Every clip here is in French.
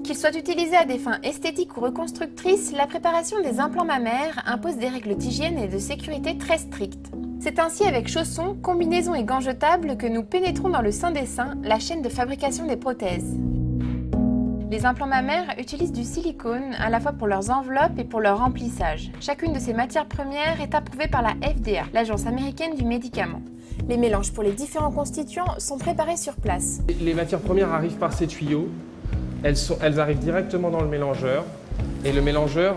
Qu'ils soient utilisés à des fins esthétiques ou reconstructrices, la préparation des implants mammaires impose des règles d'hygiène et de sécurité très strictes. C'est ainsi avec chaussons, combinaisons et gants jetables que nous pénétrons dans le sein des seins, la chaîne de fabrication des prothèses. Les implants mammaires utilisent du silicone à la fois pour leurs enveloppes et pour leur remplissage. Chacune de ces matières premières est approuvée par la FDA, l'Agence américaine du médicament. Les mélanges pour les différents constituants sont préparés sur place. Les matières premières arrivent par ces tuyaux, elles arrivent directement dans le mélangeur et le mélangeur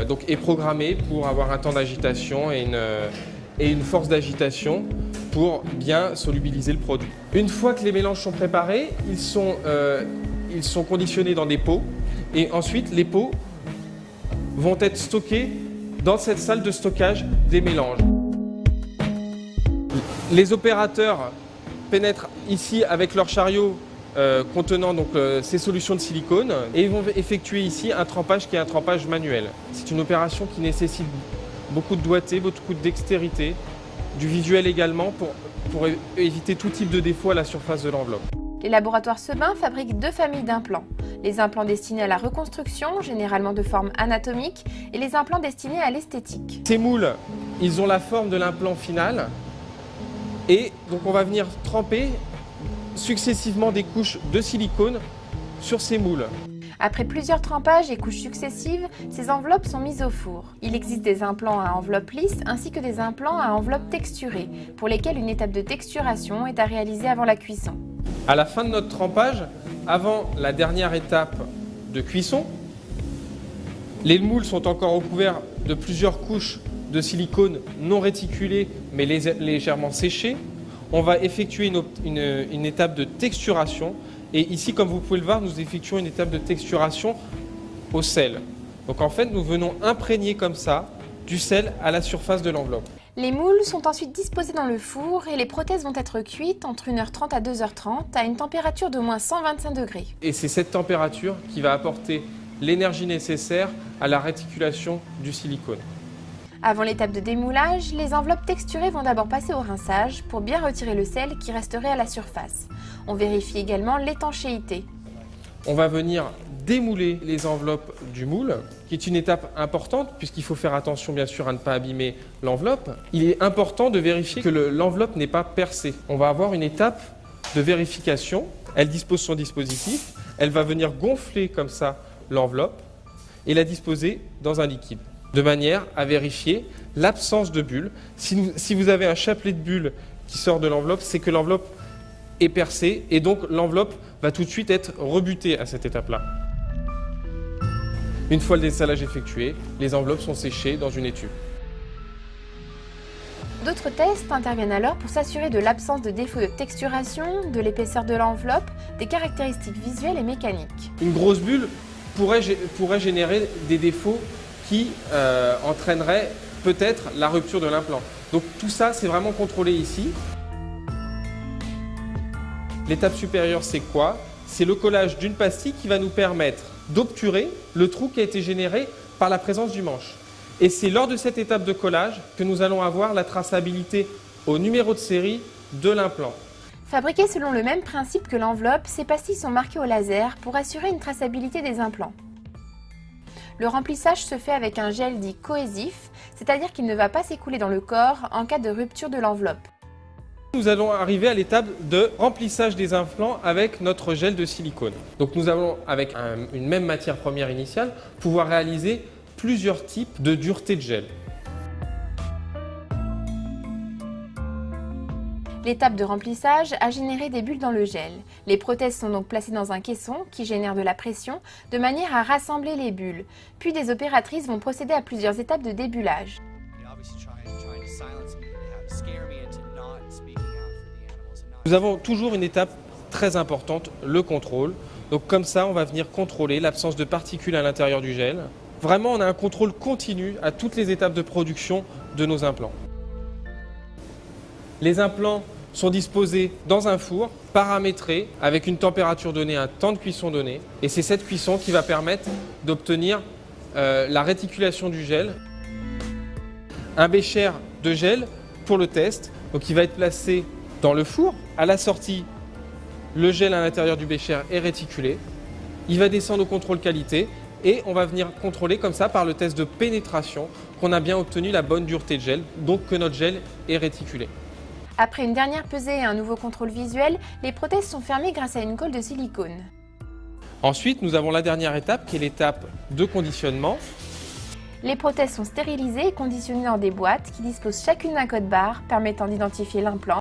donc est programmé pour avoir un temps d'agitation et une force d'agitation pour bien solubiliser le produit. Une fois que les mélanges sont préparés, ils sont conditionnés dans des pots et ensuite les pots vont être stockés dans cette salle de stockage des mélanges. Les opérateurs pénètrent ici avec leur chariot contenant donc, ces solutions de silicone et ils vont effectuer ici un trempage qui est un trempage manuel. C'est une opération qui nécessite beaucoup de doigté, beaucoup de dextérité, du visuel également pour éviter tout type de défaut à la surface de l'enveloppe. Les laboratoires Sebin fabriquent 2 familles d'implants. Les implants destinés à la reconstruction, généralement de forme anatomique, et les implants destinés à l'esthétique. Ces moules, ils ont la forme de l'implant final et donc on va venir tremper successivement des couches de silicone sur ces moules. Après plusieurs trempages et couches successives, ces enveloppes sont mises au four. Il existe des implants à enveloppe lisse ainsi que des implants à enveloppe texturée, pour lesquels une étape de texturation est à réaliser avant la cuisson. À la fin de notre trempage, avant la dernière étape de cuisson, les moules sont encore recouverts de plusieurs couches de silicone non réticulées mais légèrement séchées. On va effectuer une étape de texturation et ici, comme vous pouvez le voir, nous effectuons une étape de texturation au sel. Donc en fait, nous venons imprégner comme ça du sel à la surface de l'enveloppe. Les moules sont ensuite disposés dans le four et les prothèses vont être cuites entre 1h30 à 2h30 à une température de moins 125 degrés. Et c'est cette température qui va apporter l'énergie nécessaire à la réticulation du silicone. Avant l'étape de démoulage, les enveloppes texturées vont d'abord passer au rinçage pour bien retirer le sel qui resterait à la surface. On vérifie également l'étanchéité. On va venir démouler les enveloppes du moule, qui est une étape importante puisqu'il faut faire attention bien sûr à ne pas abîmer l'enveloppe. Il est important de vérifier que l'enveloppe n'est pas percée. On va avoir une étape de vérification. Elle dispose son dispositif, elle va venir gonfler comme ça l'enveloppe et la disposer dans un liquide, de manière à vérifier l'absence de bulles. Si vous avez un chapelet de bulles qui sort de l'enveloppe, c'est que l'enveloppe est percée et donc l'enveloppe va tout de suite être rebutée à cette étape-là. Une fois le dessalage effectué, les enveloppes sont séchées dans une étui. D'autres tests interviennent alors pour s'assurer de l'absence de défauts de texturation, de l'épaisseur de l'enveloppe, des caractéristiques visuelles et mécaniques. Une grosse bulle pourrait générer des défauts qui entraîneraient peut-être la rupture de l'implant. Donc tout ça, c'est vraiment contrôlé ici. L'étape supérieure, c'est quoi? C'est le collage d'une pastille qui va nous permettre d'obturer le trou qui a été généré par la présence du manche. Et c'est lors de cette étape de collage que nous allons avoir la traçabilité au numéro de série de l'implant. Fabriquées selon le même principe que l'enveloppe, ces pastilles sont marquées au laser pour assurer une traçabilité des implants. Le remplissage se fait avec un gel dit cohésif, c'est-à-dire qu'il ne va pas s'écouler dans le corps en cas de rupture de l'enveloppe. Nous allons arriver à l'étape de remplissage des implants avec notre gel de silicone. Donc nous allons, avec une même matière première initiale, pouvoir réaliser plusieurs types de dureté de gel. L'étape de remplissage a généré des bulles dans le gel. Les prothèses sont donc placées dans un caisson qui génère de la pression de manière à rassembler les bulles. Puis des opératrices vont procéder à plusieurs étapes de débullage. Nous avons toujours une étape très importante, le contrôle. Donc comme ça, on va venir contrôler l'absence de particules à l'intérieur du gel. Vraiment, on a un contrôle continu à toutes les étapes de production de nos implants. Les implants sont disposés dans un four, paramétré, avec une température donnée, un temps de cuisson donné. Et c'est cette cuisson qui va permettre d'obtenir la réticulation du gel. Un bécher de gel pour le test, donc il va être placé dans le four. À la sortie, le gel à l'intérieur du bécher est réticulé. Il va descendre au contrôle qualité et on va venir contrôler comme ça par le test de pénétration qu'on a bien obtenu la bonne dureté de gel, donc que notre gel est réticulé. Après une dernière pesée et un nouveau contrôle visuel, les prothèses sont fermées grâce à une colle de silicone. Ensuite, nous avons la dernière étape qui est l'étape de conditionnement. Les prothèses sont stérilisées et conditionnées dans des boîtes qui disposent chacune d'un code barre permettant d'identifier l'implant